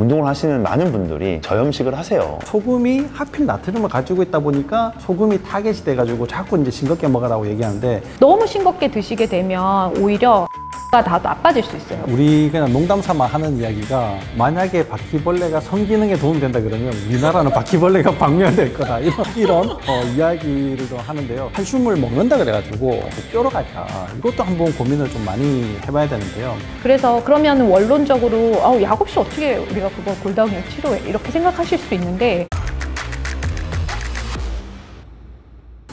운동을 하시는 많은 분들이 저염식을 하세요. 소금이 하필 나트륨을 가지고 있다 보니까 소금이 타겟이 돼가지고 자꾸 이제 싱겁게 먹으라고 얘기하는데, 너무 싱겁게 드시게 되면 오히려 가 다 나빠질 수 있어요. 우리 그냥 농담 삼아 하는 이야기가, 만약에 바퀴벌레가 성기능에 도움된다 그러면 우리나라는 바퀴벌레가 박멸될 거다, 이런 이야기를 좀 하는데요. 칼슘을 먹는다 그래가지고 뼈로 갈까, 이것도 한번 고민을 좀 많이 해봐야 되는데요. 그래서 그러면 원론적으로 약 없이 어떻게 우리가 그거 골다공증 치료해, 이렇게 생각하실 수 있는데,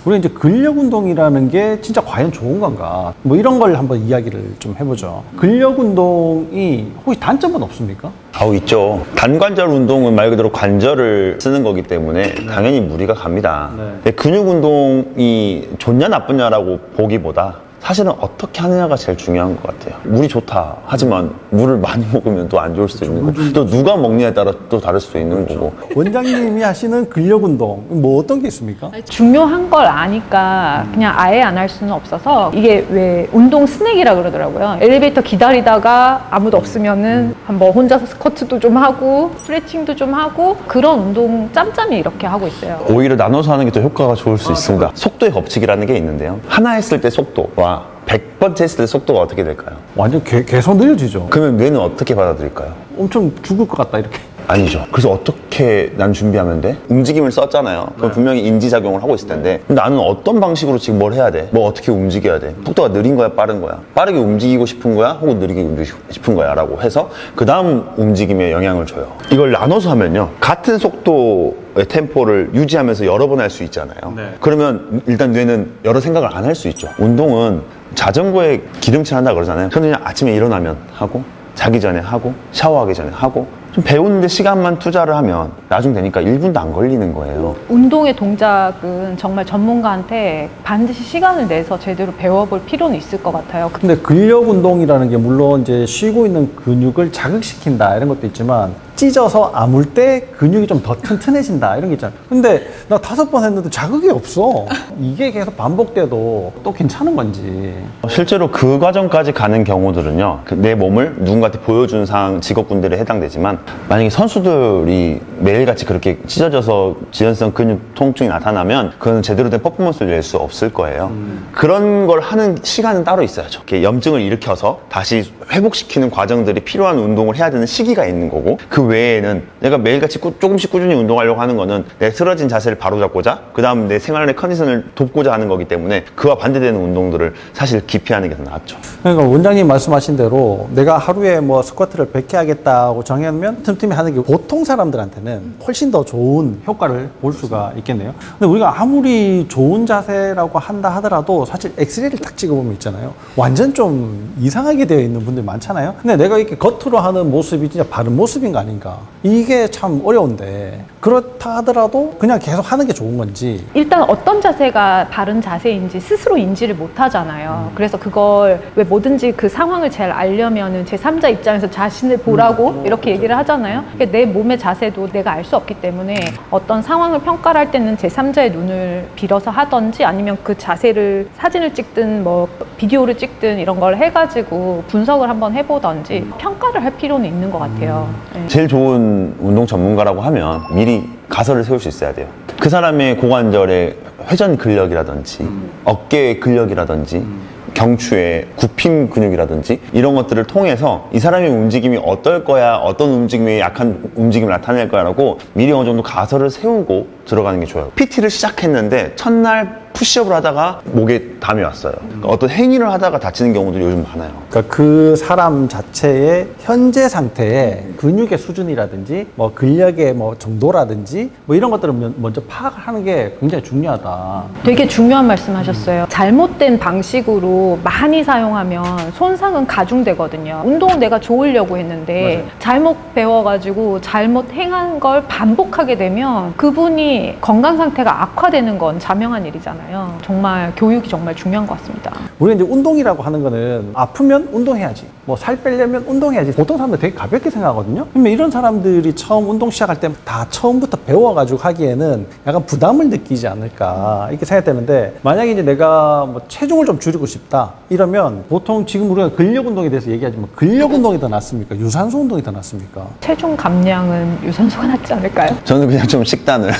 우리 이제 근력 운동이라는 게 진짜 과연 좋은 건가, 뭐 이런 걸 한번 이야기를 좀 해보죠. 근력 운동이 혹시 단점은 없습니까? 있죠. 단관절 운동은 말 그대로 관절을 쓰는 거기 때문에 당연히 무리가 갑니다. 근데 근육 운동이 좋냐 나쁘냐라고 보기보다 사실은 어떻게 하느냐가 제일 중요한 것 같아요. 물이 좋다 하지만 물을 많이 먹으면 또 안 좋을 수도 있는 거고, 또 누가 먹느냐에 따라 또 다를 수도 있는 거고. 원장님이 하시는 근력 운동 뭐 어떤 게 있습니까? 중요한 걸 아니까 그냥 아예 안 할 수는 없어서, 이게 왜 운동 스낵이라 그러더라고요. 엘리베이터 기다리다가 아무도 없으면은 한번 혼자서 스쿼트도 좀 하고 스트레칭도 좀 하고, 그런 운동 짬짬이 이렇게 하고 있어요. 오히려 나눠서 하는 게 더 효과가 좋을 수 있습니다. 속도의 법칙이라는 게 있는데요. 하나 했을 때 속도와 100번째 했을 때 속도가 어떻게 될까요? 완전 계속 느려지죠. 그러면 뇌는 어떻게 받아들일까요? 엄청 죽을 것 같다, 이렇게. 아니죠. 그래서 어떻게 난 준비하면 돼? 움직임을 썼잖아요. 그럼 분명히 인지작용을 하고 있을 텐데, 나는 어떤 방식으로 지금 뭘 해야 돼? 뭐 어떻게 움직여야 돼? 속도가 느린 거야, 빠른 거야? 빠르게 움직이고 싶은 거야? 혹은 느리게 움직이고 싶은 거야? 라고 해서 그 다음 움직임에 영향을 줘요. 이걸 나눠서 하면요, 같은 속도의 템포를 유지하면서 여러 번 할 수 있잖아요. 그러면 일단 뇌는 여러 생각을 안 할 수 있죠. 운동은 자전거에 기름칠 한다 그러잖아요. 저는 그냥 아침에 일어나면 하고, 자기 전에 하고, 샤워하기 전에 하고, 좀 배우는데 시간만 투자를 하면 나중 되니까 1분도 안 걸리는 거예요. 운동의 동작은 정말 전문가한테 반드시 시간을 내서 제대로 배워볼 필요는 있을 것 같아요. 근데 근력 운동이라는 게 물론 이제 쉬고 있는 근육을 자극시킨다 이런 것도 있지만, 찢어서 아물 때 근육이 좀 더 튼튼해진다 이런 게 있잖아요. 근데 나 5번 했는데 자극이 없어. 이게 계속 반복돼도 또 괜찮은 건지. 실제로 그 과정까지 가는 경우들은요, 내 몸을 누군가한테 보여주는 상황, 직업군들에 해당되지만, 만약에 선수들이 매일같이 그렇게 찢어져서 지연성 근육 통증이 나타나면 그건 제대로 된 퍼포먼스를 낼 수 없을 거예요. 그런 걸 하는 시간은 따로 있어야죠. 이렇게 염증을 일으켜서 다시 회복시키는 과정들이 필요한 운동을 해야 되는 시기가 있는 거고, 그 외에는 내가 매일같이 조금씩 꾸준히 운동하려고 하는 거는 내 쓰러진 자세를 바로잡고자, 그 다음 내 생활의 컨디션을 돕고자 하는 거기 때문에 그와 반대되는 운동들을 사실 기피하는 게 더 낫죠. 그러니까 원장님 말씀하신 대로 내가 하루에 뭐 스쿼트를 100개 하겠다고 정해놓으면 틈틈이 하는 게 보통 사람들한테는 훨씬 더 좋은 효과를 볼 수가 있겠네요. 근데 우리가 아무리 좋은 자세라고 한다 하더라도 사실 엑스레이를 딱 찍어보면 있잖아요, 완전 좀 이상하게 되어 있는 분들이 많잖아요. 근데 내가 이렇게 겉으로 하는 모습이 진짜 바른 모습인 거 아닌가, 이게 참 어려운데, 그렇다 하더라도 그냥 계속 하는 게 좋은 건지. 일단 어떤 자세가 바른 자세인지 스스로 인지를 못 하잖아요. 그래서 그걸 왜 뭐든지 그 상황을 잘 알려면은 제3자 입장에서 자신을 보라고 이렇게 얘기를 하잖아요. 그러니까 내 몸의 자세도 내가 알 수 없기 때문에 어떤 상황을 평가를 할 때는 제3자의 눈을 빌어서 하던지, 아니면 그 자세를 사진을 찍든 뭐 비디오를 찍든 이런 걸 해가지고 분석을 한번 해보던지 평가를 할 필요는 있는 것 같아요. 네. 제일 좋은 운동 전문가라고 하면 미리 가설을 세울 수 있어야 돼요. 그 사람의 고관절의 회전 근력이라든지 어깨 근력이라든지 경추의 굽힘 근육이라든지 이런 것들을 통해서 이 사람의 움직임이 어떨 거야, 어떤 움직임이 약한 움직임을 나타낼 거야 라고 미리 어느 정도 가설을 세우고 들어가는 게 좋아요. PT를 시작했는데 첫날 푸시업을 하다가 목에 담이 왔어요. 그러니까 어떤 행위를 하다가 다치는 경우들이 요즘 많아요. 그러니까 그 사람 자체의 현재 상태의 근육의 수준이라든지 뭐 근력의 뭐 정도라든지 뭐 이런 것들을 먼저 파악을 하는 게 굉장히 중요하다. 되게 중요한 말씀 하셨어요. 잘못된 방식으로 많이 사용하면 손상은 가중되거든요. 운동은 내가 좋으려고 했는데 맞아요. 잘못 배워가지고 잘못 행한 걸 반복하게 되면 그분이 건강 상태가 악화되는 건 자명한 일이잖아요. 정말 교육이 정말 중요한 것 같습니다. 우리가 이제 운동이라고 하는 거는 아프면 운동해야지, 뭐 살 빼려면 운동해야지. 보통 사람들 되게 가볍게 생각하거든요. 그러면 이런 사람들이 처음 운동 시작할 때 다 처음부터 배워가지고 하기에는 약간 부담을 느끼지 않을까 이렇게 생각되는데, 만약에 이제 내가 뭐 체중을 좀 줄이고 싶다 이러면 보통 지금 우리가 근력 운동에 대해서 얘기하지만 근력 운동이 더 낫습니까? 유산소 운동이 더 낫습니까? 체중 감량은 유산소가 낫지 않을까요? 저는 그냥 좀 식단을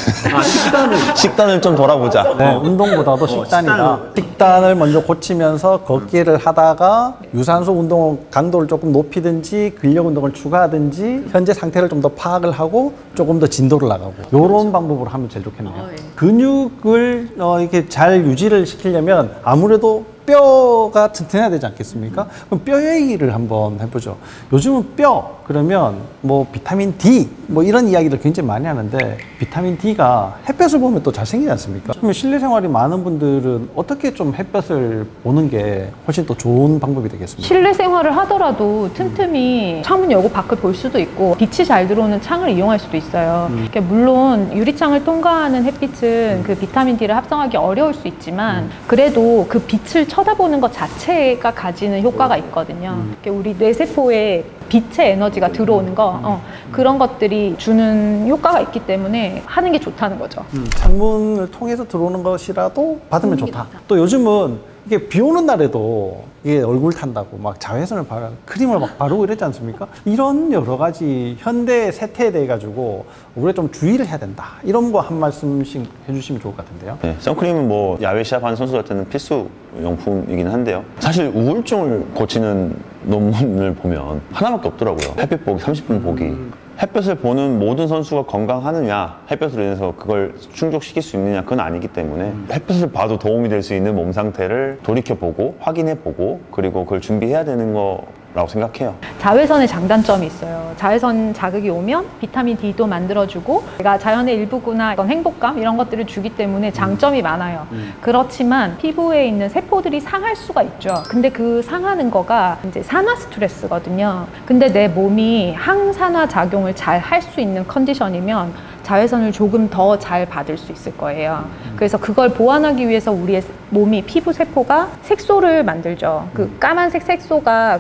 식단을 좀 돌아보자. 네, 운동보다도 식단이다. 식단을 먼저 고치면서 걷기를 하다가 유산소 운동 강도를 조금 높이든지 근력 운동을 추가하든지 현재 상태를 좀 더 파악을 하고 조금 더 진도를 나가고 이런 방법으로 하면 제일 좋겠네요. 근육을 이렇게 잘 유지를 시키려면 아무래도 뼈가 튼튼해야 되지 않겠습니까? 그럼 뼈 얘기를 한번 해보죠. 요즘은 뼈 그러면 뭐 비타민 D 뭐 이런 이야기들 굉장히 많이 하는데, 비타민 D가 햇볕을 보면 또 잘생기지 않습니까? 그러면 실내 생활이 많은 분들은 어떻게 좀 햇볕을 보는 게 훨씬 더 좋은 방법이 되겠습니까? 실내 생활을 하더라도 틈틈이 창문 열고 밖을 볼 수도 있고 빛이 잘 들어오는 창을 이용할 수도 있어요. 그러니까 물론 유리창을 통과하는 햇빛은 그 비타민 D를 합성하기 어려울 수 있지만 그래도 그 빛을 쳐다보는 것 자체가 가지는 효과가 있거든요. 그러니까 우리 뇌세포에 빛의 에너지가 들어오는 거 그런 것들이 주는 효과가 있기 때문에 하는 게 좋다는 거죠. 창문을 통해서 들어오는 것이라도 받으면 좋다. 또 요즘은 이게 비 오는 날에도 이게 얼굴 탄다고 막 자외선을 크림을 막 바르고 이러지 않습니까? 이런 여러 가지 현대 세태에 대해 가지고 우리가 좀 주의를 해야 된다. 이런 거 한 말씀씩 해주시면 좋을 것 같은데요. 네, 선크림은 뭐 야외 시합하는 선수한테는 필수 용품이긴 한데요. 사실 우울증을 고치는 논문을 보면 하나밖에 없더라고요. 햇빛 보기, 30분 보기. 햇볕을 보는 모든 선수가 건강하느냐, 햇볕으로 인해서 그걸 충족시킬 수 있느냐, 그건 아니기 때문에 햇볕을 봐도 도움이 될 수 있는 몸 상태를 돌이켜보고 확인해보고 그리고 그걸 준비해야 되는 거라고 생각해요. 자외선의 장단점이 있어요. 자외선 자극이 오면 비타민 D도 만들어주고 내가 자연의 일부구나, 이건 행복감 이런 것들을 주기 때문에 장점이 많아요. 그렇지만 피부에 있는 세포들이 상할 수가 있죠. 근데 그 상하는 거가 이제 산화 스트레스거든요. 근데 내 몸이 항산화 작용을 잘 할 수 있는 컨디션이면 자외선을 조금 더 잘 받을 수 있을 거예요. 그래서 그걸 보완하기 위해서 우리의 몸이 피부 세포가 색소를 만들죠. 그 까만색 색소가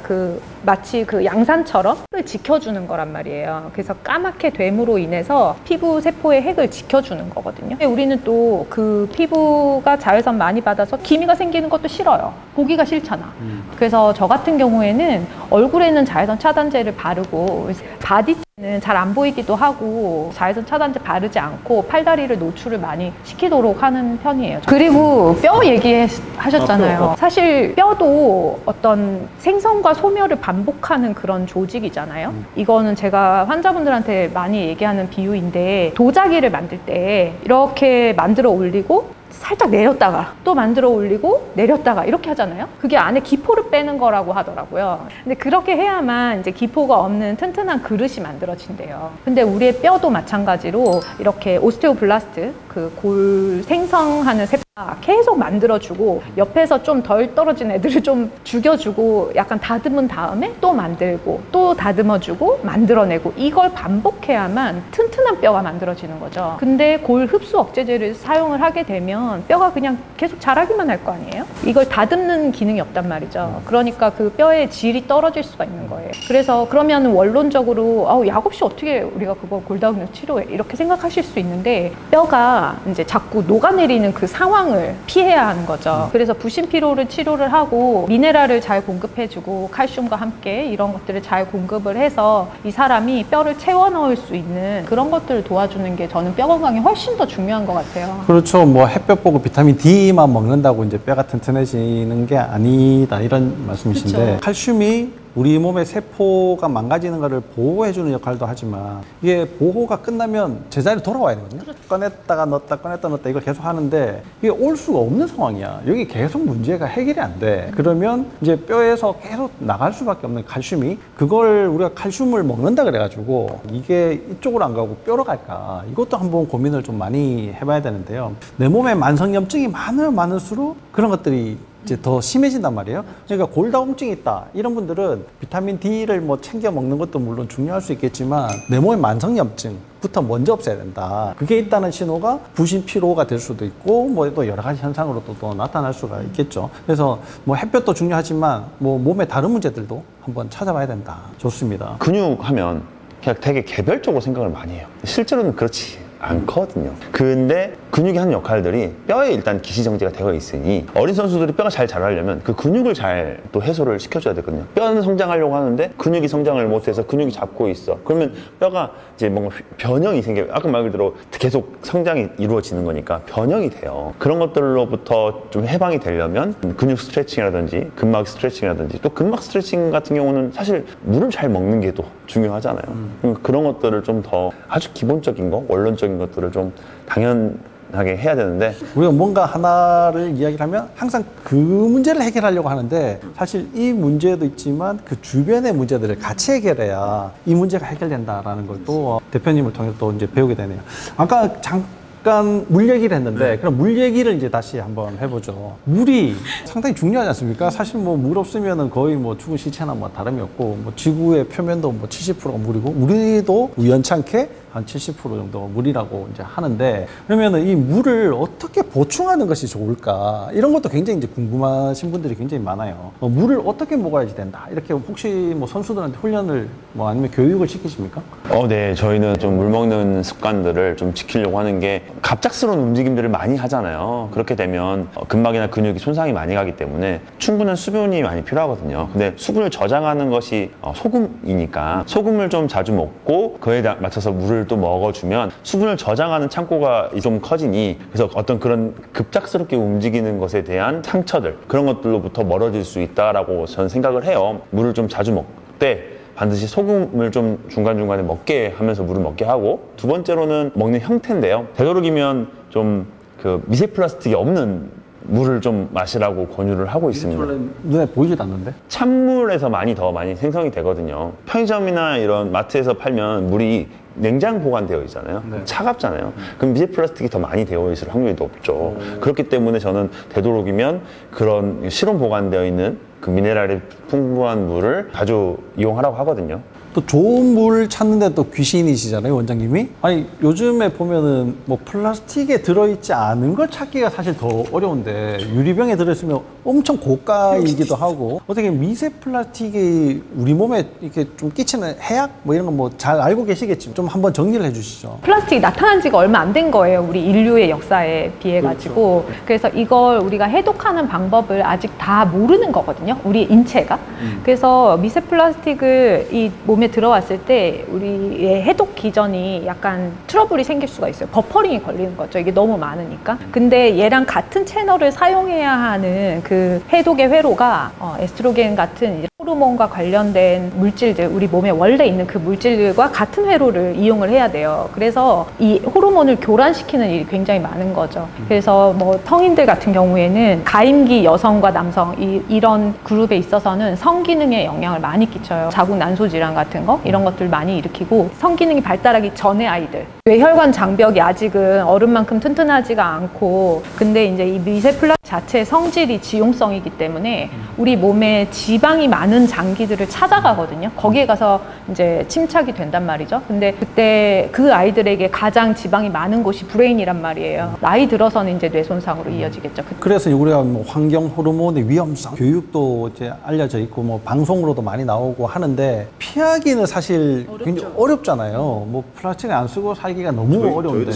마치 그 양산처럼 핵을 지켜주는 거란 말이에요. 그래서 까맣게 됨으로 인해서 피부 세포의 핵을 지켜주는 거거든요. 근데 우리는 또 그 피부가 자외선 많이 받아서 기미가 생기는 것도 싫어요. 보기가 싫잖아. 그래서 저 같은 경우에는 얼굴에는 자외선 차단제를 바르고 바디는 잘 안 보이기도 하고 자외선 차단제 바르지 않고 팔다리를 노출을 많이 시키도록 하는 편이에요. 그리고 뼈 얘기하셨잖아요. 사실 뼈도 어떤 생성과 소멸을 반복하는 그런 조직이잖아요. 이거는 제가 환자분들한테 많이 얘기하는 비유인데, 도자기를 만들 때 이렇게 만들어 올리고 살짝 내렸다가 또 만들어 올리고 내렸다가 이렇게 하잖아요. 그게 안에 기포를 빼는 거라고 하더라고요. 근데 그렇게 해야만 이제 기포가 없는 튼튼한 그릇이 만들어진대요. 근데 우리의 뼈도 마찬가지로 이렇게 오스테오블라스트, 그 골 생성하는 세포가 계속 만들어주고 옆에서 좀 덜 떨어진 애들을 좀 죽여주고 약간 다듬은 다음에 또 만들고 또 다듬어주고 만들어내고, 이걸 반복해야만 튼튼한 뼈가 만들어지는 거죠. 근데 골 흡수 억제제를 사용을 하게 되면 뼈가 그냥 계속 자라기만 할 거 아니에요? 이걸 다듬는 기능이 없단 말이죠. 그러니까 그 뼈의 질이 떨어질 수가 있는 거예요. 그래서 그러면 원론적으로 약 없이 어떻게 우리가 그거 골다공증 치료해? 이렇게 생각하실 수 있는데, 뼈가 이제 자꾸 녹아내리는 그 상황을 피해야 하는 거죠. 그래서 부신 피로를 치료를 하고 미네랄을 잘 공급해주고 칼슘과 함께 이런 것들을 잘 공급을 해서 이 사람이 뼈를 채워 넣을 수 있는 그런 것들을 도와주는 게 저는 뼈 건강에 훨씬 더 중요한 것 같아요. 그렇죠. 뭐 햇볕 보고 비타민 D만 먹는다고 이제 뼈가 튼튼해지는 게 아니다, 이런 말씀이신데, 칼슘이 우리 몸의 세포가 망가지는 것을 보호해주는 역할도 하지만 이게 보호가 끝나면 제자리로 돌아와야 되거든요. 꺼냈다가 넣었다 꺼냈다 넣었다 이걸 계속 하는데 이게 올 수가 없는 상황이야. 여기 계속 문제가 해결이 안 돼. 그러면 이제 뼈에서 계속 나갈 수밖에 없는 칼슘이, 그걸 우리가 칼슘을 먹는다 그래가지고 이게 이쪽으로 안 가고 뼈로 갈까, 이것도 한번 고민을 좀 많이 해봐야 되는데요. 내 몸에 만성염증이 많을수록 그런 것들이 이제 더 심해진단 말이에요. 그러니까 골다공증이 있다 이런 분들은 비타민 D를 뭐 챙겨 먹는 것도 물론 중요할 수 있겠지만 내 몸의 만성염증부터 먼저 없애야 된다. 그게 있다는 신호가 부신 피로가 될 수도 있고 뭐 또 여러 가지 현상으로도 또 나타날 수가 있겠죠. 그래서 뭐 햇볕도 중요하지만 뭐 몸의 다른 문제들도 한번 찾아봐야 된다. 좋습니다. 근육 하면 그냥 되게 개별적으로 생각을 많이 해요. 실제로는 그렇지 않거든요. 근데 근육이 하는 역할들이 뼈에 일단 기시정지가 되어 있으니 어린 선수들이 뼈가 잘 자라려면 그 근육을 잘 또 해소를 시켜줘야 되거든요. 뼈는 성장하려고 하는데 근육이 성장을 못해서 근육이 잡고 있어. 그러면 뼈가 이제 뭔가 변형이 생겨요. 아까 말 그대로 계속 성장이 이루어지는 거니까 변형이 돼요. 그런 것들로부터 좀 해방이 되려면 근육 스트레칭이라든지 근막 스트레칭이라든지 또 근막 스트레칭 같은 경우는 사실 물을 잘 먹는 게 또 중요하잖아요. 그런 것들을 좀 더 아주 기본적인 거, 원론적인 것들을 좀 당연하게 해야 되는데 우리가 뭔가 하나를 이야기를 하면 항상 그 문제를 해결하려고 하는데 사실 이 문제도 있지만 그 주변의 문제들을 같이 해결해야 이 문제가 해결된다라는 걸 또 대표님을 통해서 또 이제 배우게 되네요. 아까 잠깐 물 얘기를 했는데 그럼 물 얘기를 이제 다시 한번 해보죠. 물이 상당히 중요하지 않습니까? 사실 뭐 물 없으면은 거의 뭐 죽은 시체나 뭐 다름이 없고 뭐 지구의 표면도 뭐 70%가 물이고 우리도 우연찮게 한 70% 정도가 물이라고 이제 하는데 그러면은 이 물을 어떻게 보충하는 것이 좋을까 이런 것도 굉장히 이제 궁금하신 분들이 굉장히 많아요. 물을 어떻게 먹어야지 된다 이렇게 혹시 뭐 선수들한테 훈련을 뭐 아니면 교육을 시키십니까? 네, 저희는 좀 물 먹는 습관들을 좀 지키려고 하는 게 갑작스러운 움직임들을 많이 하잖아요. 그렇게 되면 근막이나 근육이 손상이 많이 가기 때문에 충분한 수분이 많이 필요하거든요. 근데 수분을 저장하는 것이 소금이니까 소금을 좀 자주 먹고 그에 맞춰서 물을 또 먹어주면 수분을 저장하는 창고가 좀 커지니 그래서 어떤 그런 급작스럽게 움직이는 것에 대한 상처들 그런 것들로부터 멀어질 수 있다라고 저는 생각을 해요. 물을 좀 자주 먹을 때 반드시 소금을 좀 중간중간에 먹게 하면서 물을 먹게 하고 두 번째로는 먹는 형태인데요. 되도록이면 좀 그 미세 플라스틱이 없는 물을 좀 마시라고 권유를 하고 있습니다. 눈에 보이지도 않는데? 찬물에서 더 많이 생성이 되거든요. 편의점이나 이런 마트에서 팔면 물이 냉장 보관되어 있잖아요. 네. 차갑잖아요. 그럼 미세 플라스틱이 더 많이 되어 있을 확률이 높죠. 그렇기 때문에 저는 되도록이면 그런 실온 보관되어 있는 그 미네랄이 풍부한 물을 자주 이용하라고 하거든요. 또 좋은 물 찾는데 또 귀신이시잖아요, 원장님이. 아니, 요즘에 보면은 뭐 플라스틱에 들어있지 않은 걸 찾기가 사실 더 어려운데 유리병에 들어있으면 엄청 고가이기도 하고 어떻게 미세 플라스틱이 우리 몸에 이렇게 좀 끼치는 해악 뭐 이런 건 뭐 잘 알고 계시겠지만 좀 한번 정리를 해주시죠. 플라스틱이 나타난 지가 얼마 안 된 거예요. 우리 인류의 역사에 비해 가지고. 그래서 이걸 우리가 해독하는 방법을 아직 다 모르는 거거든요. 우리 인체가. 그래서 미세 플라스틱을 이 몸에 들어왔을 때 우리의 해독 기전이 약간 트러블이 생길 수가 있어요. 버퍼링이 걸리는 거죠. 이게 너무 많으니까. 근데 얘랑 같은 채널을 사용해야 하는 그 해독의 회로가 에스트로겐 같은 이제 호르몬과 관련된 물질들, 우리 몸에 원래 있는 그 물질들과 같은 회로를 이용을 해야 돼요. 그래서 이 호르몬을 교란시키는 일이 굉장히 많은 거죠. 그래서 뭐 성인들 같은 경우에는 가임기 여성과 남성 이런 그룹에 있어서는 성기능에 영향을 많이 끼쳐요. 자궁 난소 질환 같은 거 이런 것들 많이 일으키고 성기능이 발달하기 전의 아이들 뇌혈관 장벽이 아직은 어른만큼 튼튼하지가 않고 근데 이제 이 미세 플라스틱 자체의 성질이 지용성이기 때문에 우리 몸에 지방이 많은 장기들을 찾아가거든요. 거기에 가서 이제 침착이 된단 말이죠. 근데 그때 그 아이들에게 가장 지방이 많은 곳이 브레인이란 말이에요. 나이 들어서는 이제 뇌 손상으로 이어지겠죠. 그래서 우리가 뭐 환경 호르몬의 위험성 교육도 이제 알려져 있고 뭐 방송으로도 많이 나오고 하는데 피하기는 사실 굉장히 어렵잖아요. 뭐 플라스틱을 안 쓰고 살기가 너무 어려운데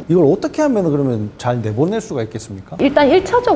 이걸 어떻게 하면 그러면 잘 내보낼 수가 있겠습니까? 일단 1차적으로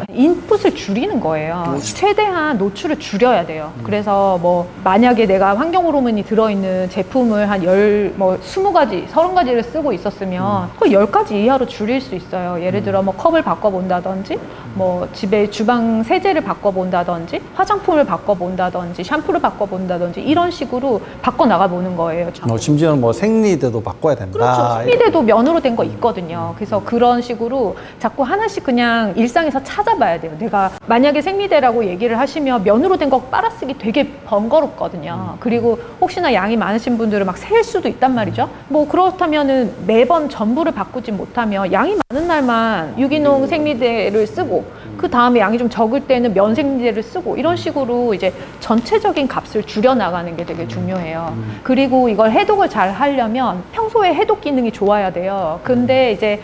인풋을 줄이는 거예요. 최대한 노출을 줄여야 돼요. 그래서 뭐 만약에 내가 환경 호르몬이 들어있는 제품을 한 20가지, 30가지를 쓰고 있었으면 거의 10가지 이하로 줄일 수 있어요. 예를 들어 뭐 컵을 바꿔본다든지 뭐 집에 주방 세제를 바꿔본다든지 화장품을 바꿔본다든지 샴푸를 바꿔본다든지 이런 식으로 바꿔나가 보는 거예요. 심지어는 뭐 생리대도 바꿔야 된다. 그렇죠. 생리대도 면으로 된 거 있거든요. 그래서 그런 식으로 자꾸 하나씩 그냥 일상에서 찾아봐야 돼요. 내가 만약에 생리대라고 얘기를 하시면 면으로 된 거 빨아쓰기 되게 번거롭거든요. 그리고 혹시나 양이 많으신 분들은 막 셀 수도 있단 말이죠. 뭐 그렇다면은 매번 전부를 바꾸지 못하면 양이 많은 날만 유기농 생리대를 쓰고 그 다음에 양이 좀 적을 때는 면생제를 쓰고 이런 식으로 이제 전체적인 값을 줄여 나가는 게 되게 중요해요. 그리고 이걸 해독을 잘 하려면 평소에 해독 기능이 좋아야 돼요. 근데 이제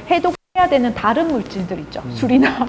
해야 되는 다른 물질들 있죠. 술이나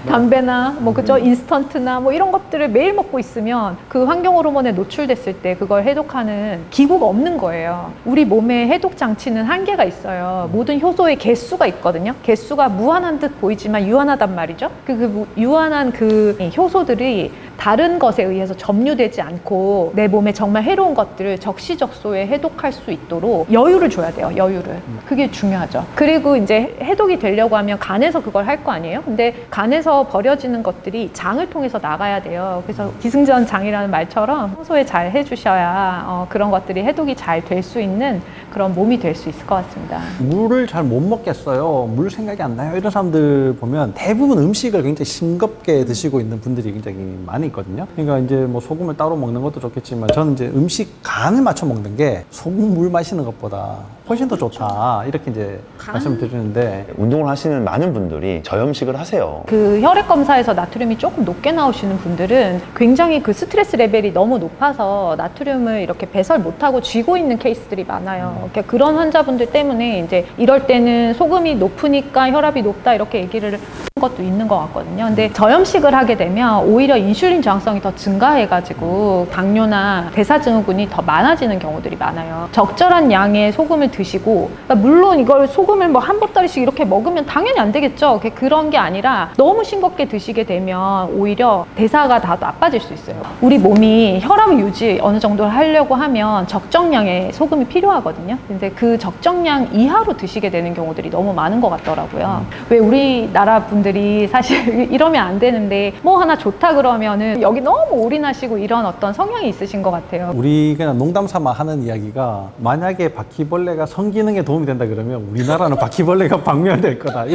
담배나 뭐 그죠, 인스턴트나 뭐 이런 것들을 매일 먹고 있으면 그 환경 호르몬에 노출됐을 때 그걸 해독하는 기구가 없는 거예요. 우리 몸의 해독 장치는 한계가 있어요. 모든 효소의 개수가 있거든요. 개수가 무한한 듯 보이지만 유한하단 말이죠. 그 유한한 그 효소들이 다른 것에 의해서 점유되지 않고 내 몸에 정말 해로운 것들을 적시적소에 해독할 수 있도록 여유를 줘야 돼요. 여유를. 그게 중요하죠. 그리고 이제 해독이 되려고 하면 간에서 그걸 할 거 아니에요? 근데 간에서 버려지는 것들이 장을 통해서 나가야 돼요. 그래서 기승전장이라는 말처럼 평소에 잘 해주셔야 그런 것들이 해독이 잘 될 수 있는 그런 몸이 될 수 있을 것 같습니다. 물을 잘 못 먹겠어요. 물 생각이 안 나요. 이런 사람들 보면 대부분 음식을 굉장히 싱겁게 드시고 있는 분들이 굉장히 많이 있거든요. 그러니까 이제 뭐 소금을 따로 먹는 것도 좋겠지만 저는 이제 음식 간을 맞춰 먹는 게 소금 물 마시는 것보다 훨씬 더 좋다. 이렇게 이제 말씀드리는데 운동을 하시는 많은 분들이 저염식을 하세요. 그 혈액 검사에서 나트륨이 조금 높게 나오시는 분들은 굉장히 그 스트레스 레벨이 너무 높아서 나트륨을 이렇게 배설 못하고 쥐고 있는 케이스들이 많아요. 그러니까 그런 환자분들 때문에 이제 이럴 때는 소금이 높으니까 혈압이 높다 이렇게 얘기를 하는 것도 있는 것 같거든요. 근데 저염식을 하게 되면 오히려 인슐린 저항성이 더 증가해가지고 당뇨나 대사증후군이 더 많아지는 경우들이 많아요. 적절한 양의 소금을 드시고, 그러니까 물론 이걸 소금을 뭐 한 보따리씩 이렇게 먹으면 당연히 안 되겠죠. 그런 게 아니라 너무 싱겁게 드시게 되면 오히려 대사가 다 나빠질 수 있어요. 우리 몸이 혈압을 유지 어느 정도 하려고 하면 적정량의 소금이 필요하거든요. 근데 그 적정량 이하로 드시게 되는 경우들이 너무 많은 것 같더라고요. 왜 우리나라 분들이 사실 이러면 안 되는데 뭐 하나 좋다 그러면은 여기 너무 올인하시고 이런 어떤 성향이 있으신 것 같아요. 우리 그냥 농담 삼아 하는 이야기가 만약에 바퀴벌레가 성기능에 도움이 된다 그러면 우리나라는 바퀴벌레가 박멸될 거다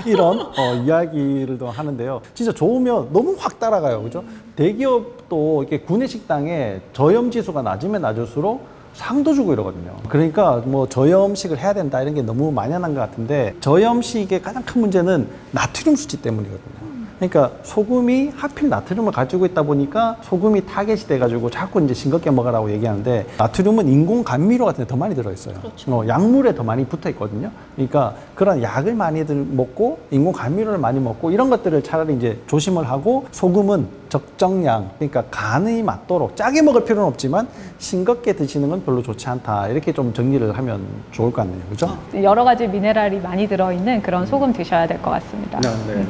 이런 이야기를 또 하는데요. 진짜 좋으면 너무 확 따라가요. 그죠? 대기업도 이렇게 구내 식당에 저염 지수가 낮으면 낮을수록 상도 주고 이러거든요. 그러니까 뭐 저염식을 해야 된다 이런 게 너무 만연한 것 같은데 저염식의 가장 큰 문제는 나트륨 수치 때문이거든요. 그러니까 소금이 하필 나트륨을 가지고 있다 보니까 소금이 타겟이 돼가지고 자꾸 이제 싱겁게 먹으라고 얘기하는데 나트륨은 인공 감미료 같은 데 더 많이 들어있어요. 그렇죠. 약물에 더 많이 붙어 있거든요. 그러니까 그런 약을 많이 먹고 인공 감미료를 많이 먹고 이런 것들을 차라리 이제 조심을 하고 소금은 적정량, 그러니까 간이 맞도록 짜게 먹을 필요는 없지만 싱겁게 드시는 건 별로 좋지 않다. 이렇게 좀 정리를 하면 좋을 것 같네요. 그죠? 여러 가지 미네랄이 많이 들어있는 그런 소금 드셔야 될 것 같습니다. 네.